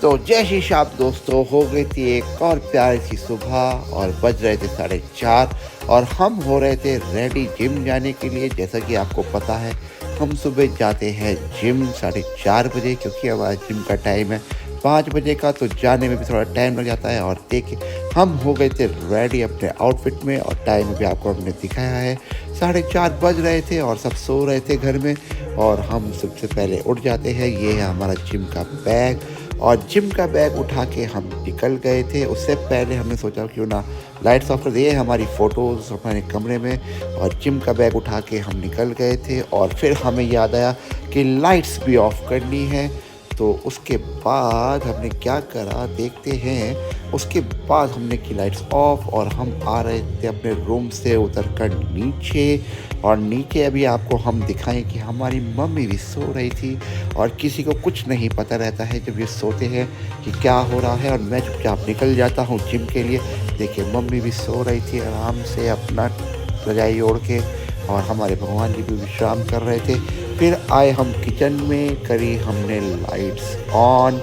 तो जय श्री शाम दोस्तों, हो गई थी एक और प्यारी सी सुबह और बज रहे थे 4:30 और हम हो रहे थे रेडी जिम जाने के लिए। जैसा कि आपको पता है, हम सुबह जाते हैं जिम 4:30 बजे, क्योंकि हमारा जिम का टाइम है 5 बजे का, तो जाने में भी थोड़ा टाइम लग जाता है। और देखिए, हम हो गए थे रेडी अपने आउटफिट में और टाइम भी आपको हमने दिखाया है। 4:30 बज रहे थे और सब सो रहे थे घर में, और हम सबसे पहले उठ जाते हैं। ये है हमारा जिम का बैग, और जिम का बैग उठा के हम निकल गए थे। उससे पहले हमने सोचा क्यों ना लाइट्स ऑफ कर दिए, हमारी फ़ोटोज़ हमारे कमरे में, और जिम का बैग उठा के हम निकल गए थे। और फिर हमें याद आया कि लाइट्स भी ऑफ़ करनी है। तो उसके बाद हमने क्या करा देखते हैं। उसके बाद हमने की लाइट्स ऑफ और हम आ रहे थे अपने रूम से उतर कर नीचे, और नीचे अभी आपको हम दिखाएं कि हमारी मम्मी भी सो रही थी। और किसी को कुछ नहीं पता रहता है जब ये सोते हैं कि क्या हो रहा है, और मैं चुपचाप निकल जाता हूँ जिम के लिए। देखिए, मम्मी भी सो रही थी आराम से अपना रजाई ओढ़ के, और हमारे भगवान जी भी विश्राम कर रहे थे। फिर आए हम किचन में, करी हमने लाइट्स ऑन,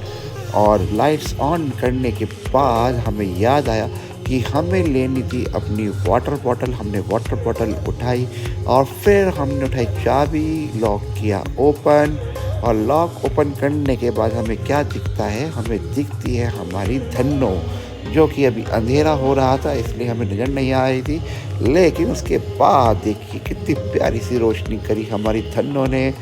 और लाइट्स ऑन करने के बाद हमें याद आया कि हमें लेनी थी अपनी वाटर बॉटल। हमने वाटर बॉटल उठाई और फिर हमने उठाई चाबी, लॉक किया ओपन, और लॉक ओपन करने के बाद हमें क्या दिखता है, हमें दिखती है हमारी धन्नो, जो कि अभी अंधेरा हो रहा था इसलिए हमें नज़र नहीं आ रही थी। लेकिन उसके बाद देखिए कितनी प्यारी सी रोशनी करी हमारी धन्नो ने,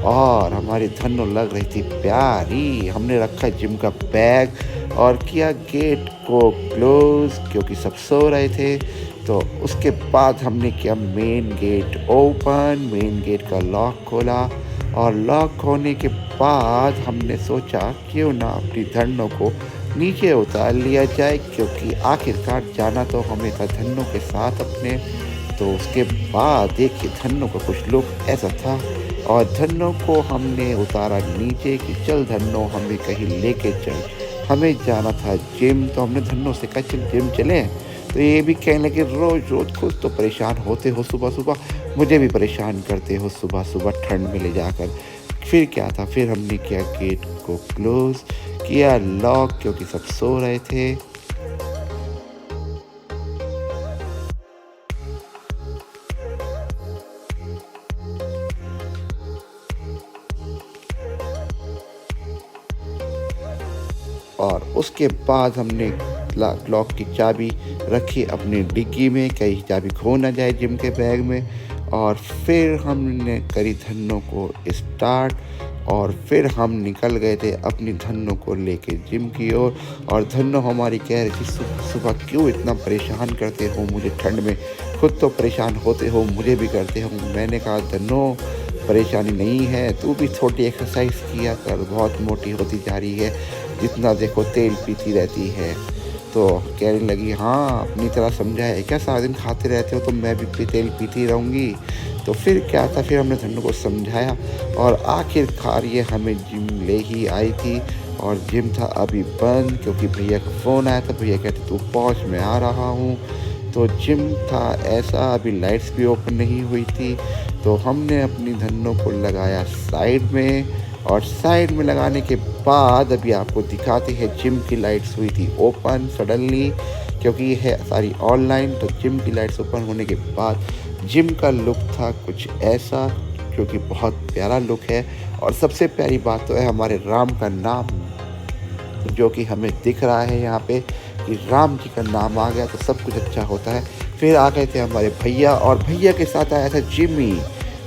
और हमारी धन्नो लग रही थी प्यारी। हमने रखा जिम का बैग और किया गेट को क्लोज, क्योंकि सब सो रहे थे। तो उसके बाद हमने किया main gate open, main gate का लॉक खोला, और लॉक होने के बाद हमने सोचा क्यों ना अपनी धन्नो को नीचे उतार लिया जाए, क्योंकि आखिरकार जाना तो हमें था धन्नो के साथ अपने। तो उसके बाद देखिए, धन्नो का कुछ लुक ऐसा था, और धन्नो को हमने उतारा नीचे कि चल धन्नो, हमें कहीं लेके चल, हमें जाना था जिम। तो हमने धन्नो से कहा चल जिम चलें। तो ये भी कहने लगे रोज़ रोज़ खुद तो परेशान होते हो सुबह सुबह, मुझे भी परेशान करते हो सुबह सुबह ठंड में ले जाकर। फिर क्या था, फिर हमने किया गेट को क्लोज़, किया लॉक, क्योंकि सब सो रहे थे। और उसके बाद हमने लॉक की चाबी रखी अपनी डिग्गी में, कहीं चाबी खो ना जाए जिम के बैग में। और फिर हमने करी धन्नो को स्टार्ट, और फिर हम निकल गए थे अपनी धन्नो को लेके जिम की ओर। और धन्नो हमारी कह रही थी सुबह सुबह क्यों इतना परेशान करते हो मुझे ठंड में, खुद तो परेशान होते हो मुझे भी करते हो। मैंने कहा धन्नो, परेशानी नहीं है, तू भी थोड़ी एक्सरसाइज किया कर, बहुत मोटी होती जा रही है, जितना देखो तेल पीती रहती है। तो कहने लगी हाँ, अपनी तरह समझा है क्या, सारा दिन खाते रहते हो तो मैं भी तेल पीती रहूँगी। तो फिर क्या था, फिर हमने धन्नो को समझाया, और आखिरकार ये हमें जिम ले ही आई थी। और जिम था अभी बंद, क्योंकि भैया का फ़ोन आया था, भैया कहते तू पहुँच, मैं आ रहा हूँ। तो जिम था ऐसा, अभी लाइट्स भी ओपन नहीं हुई थी। तो हमने अपनी धन्नो को लगाया साइड में, और साइड में लगाने के बाद अभी आपको दिखाते हैं जिम की लाइट्स हुई थी ओपन सडनली, क्योंकि ये है सारी ऑनलाइन। तो जिम की लाइट्स ओपन होने के बाद जिम का लुक था कुछ ऐसा, जो कि बहुत प्यारा लुक है। और सबसे प्यारी बात तो है हमारे राम का नाम, जो कि हमें दिख रहा है यहाँ पे कि राम जी का नाम आ गया तो सब कुछ अच्छा होता है। फिर आ गए थे हमारे भैया, और भैया के साथ आया था जिमी,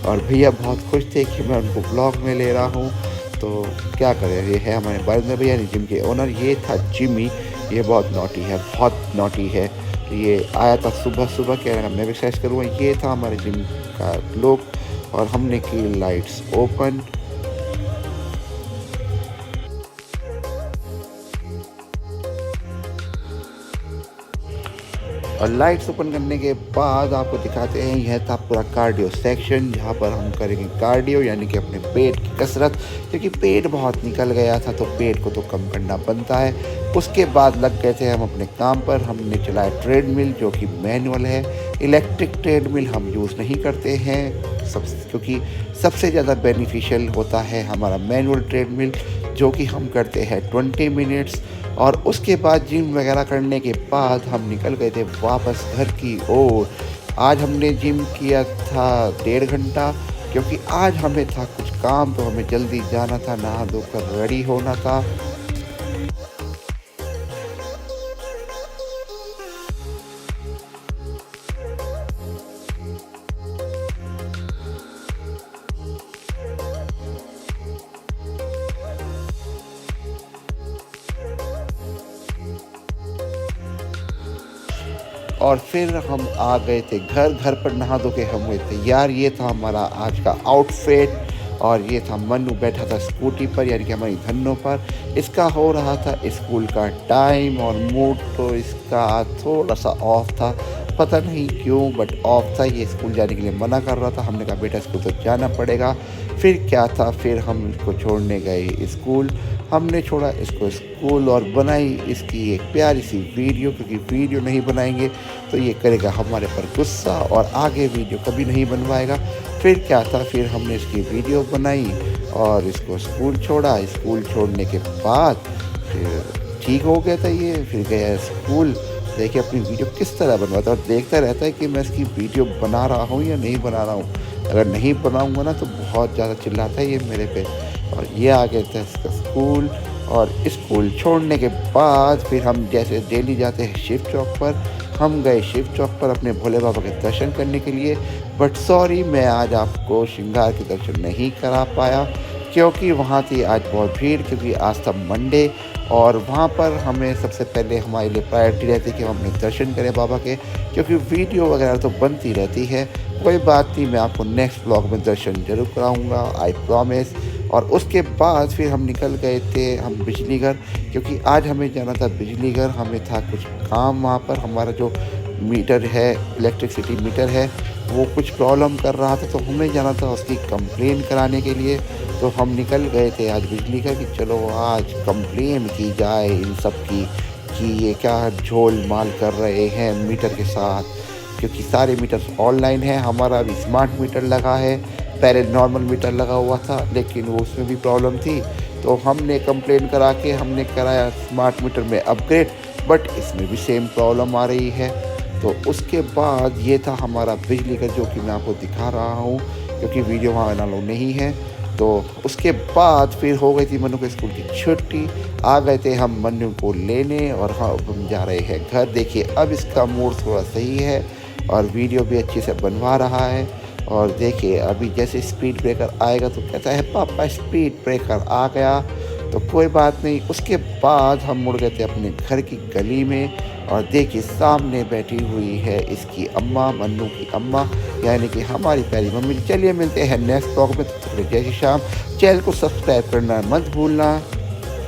और भैया बहुत खुश थे कि मैं उनको ब्लॉग में ले रहा हूँ। तो क्या करें, ये है हमारे बारिंदर भैया जिम के ओनर। ये था जिमी, ये बहुत नॉटी है, बहुत नॉटी है। तो ये आया था सुबह सुबह, कह रहा मैं भी एक्सरसाइज करूँगा। ये था हमारे जिम का लुक, और हमने की लाइट्स ओपन। और लाइट्स ओपन करने के बाद आपको दिखाते हैं, यह था पूरा कार्डियो सेक्शन, जहाँ पर हम करेंगे कार्डियो, यानी कि अपने पेट की कसरत, क्योंकि पेट बहुत निकल गया था तो पेट को तो कम करना बनता है। उसके बाद लग गए थे हम अपने काम पर। हमने चलाया ट्रेडमिल, जो कि मैनुअल है, इलेक्ट्रिक ट्रेडमिल हम यूज़ नहीं करते हैं क्योंकि सबसे ज़्यादा बेनिफिशियल होता है हमारा मैनुअल ट्रेडमिल, जो कि हम करते हैं 20 मिनट्स। और उसके बाद जिम वगैरह करने के बाद हम निकल गए थे वापस घर की ओर। आज हमने जिम किया था 1.5 घंटा, क्योंकि आज हमें था कुछ काम, तो हमें जल्दी जाना था, नहा धोकर रेडी होना था। और फिर हम आ गए थे घर। घर पर नहा धो के हम हुए तैयार। ये था हमारा आज का आउटफिट। और ये था मन्नू बैठा था स्कूटी पर, यानी कि हमारी धन्नो पर। इसका हो रहा था स्कूल का टाइम, और मूड तो इसका आज थोड़ा सा ऑफ था। पता नहीं क्यों, बट ऑफ था। ये स्कूल जाने के लिए मना कर रहा था। हमने कहा बेटा स्कूल तो जाना पड़ेगा। फिर क्या था, फिर हम इसको छोड़ने गए स्कूल। हमने छोड़ा इसको स्कूल और बनाई इसकी एक प्यारी सी वीडियो, क्योंकि वीडियो नहीं बनाएंगे तो ये करेगा हमारे पर गुस्सा और आगे वीडियो कभी नहीं बनवाएगा। फिर क्या था, फिर हमने इसकी वीडियो बनाई और इसको स्कूल छोड़ा। स्कूल छोड़ने के बाद फिर ठीक हो गया था ये। फिर गया स्कूल। देखिए अपनी वीडियो किस तरह बनवाता है, और देखता रहता है कि मैं इसकी वीडियो बना रहा हूँ या नहीं बना रहा हूँ। अगर नहीं बनाऊँगा ना तो बहुत ज़्यादा चिल्लाता है ये मेरे पे। और ये आ गया था इसका स्कूल। और स्कूल छोड़ने के बाद फिर हम जैसे डेली जाते हैं शिव चौक पर, हम गए शिव चौक पर अपने भोले बाबा के दर्शन करने के लिए। बट सॉरी, मैं आज आपको श्रृंगार के दर्शन नहीं करा पाया, क्योंकि वहाँ थी आज बहुत भीड़, क्योंकि आज था मंडे। और वहाँ पर हमें सबसे पहले हमारे लिए प्रायोरिटी रहती है कि हम अपने दर्शन करें बाबा के, क्योंकि वीडियो वगैरह तो बनती रहती है। कोई बात नहीं, मैं आपको नेक्स्ट ब्लॉग में दर्शन जरूर कराऊंगा, आई प्रॉमिस। और उसके बाद फिर हम निकल गए थे हम बिजली घर, क्योंकि आज हमें जाना था बिजली घर। हमें था कुछ काम वहाँ पर। हमारा जो मीटर है, इलेक्ट्रिसिटी मीटर है, वो कुछ प्रॉब्लम कर रहा था, तो हमें जाना था उसकी कंप्लेन कराने के लिए। तो हम निकल गए थे आज बिजली घर कि चलो आज कंप्लेन की जाए इन सब की, कि ये क्या झोल माल कर रहे हैं मीटर के साथ। क्योंकि सारे मीटर ऑनलाइन हैं। हमारा अभी स्मार्ट मीटर लगा है, पहले नॉर्मल मीटर लगा हुआ था, लेकिन वो उसमें भी प्रॉब्लम थी। तो हमने कंप्लेन करा के हमने कराया स्मार्ट मीटर में अपग्रेड, बट इसमें भी सेम प्रॉब्लम आ रही है। तो उसके बाद ये था हमारा बिजली का, जो कि मैं आपको दिखा रहा हूँ, क्योंकि वीडियो वहाँ अलाउ नहीं है। तो उसके बाद फिर हो गई थी मन्नू के स्कूल की छुट्टी। आ गए थे हम मन्नू को लेने, और हम जा रहे हैं घर। देखिए अब इसका मूड थोड़ा सही है और वीडियो भी अच्छे से बनवा रहा है। और देखिए अभी जैसे स्पीड ब्रेकर आएगा तो कहता है पापा स्पीड ब्रेकर आ गया। तो कोई बात नहीं। उसके बाद हम मुड़ गए थे अपने घर की गली में, और देखिए सामने बैठी हुई है इसकी अम्मा, मन्नू की अम्मा, यानी कि हमारी प्यारी मम्मी। चलिए मिलते हैं नेक्स्ट ब्लॉग में। तो जय श्री श्याम। चैनल को सब्सक्राइब करना मत भूलना।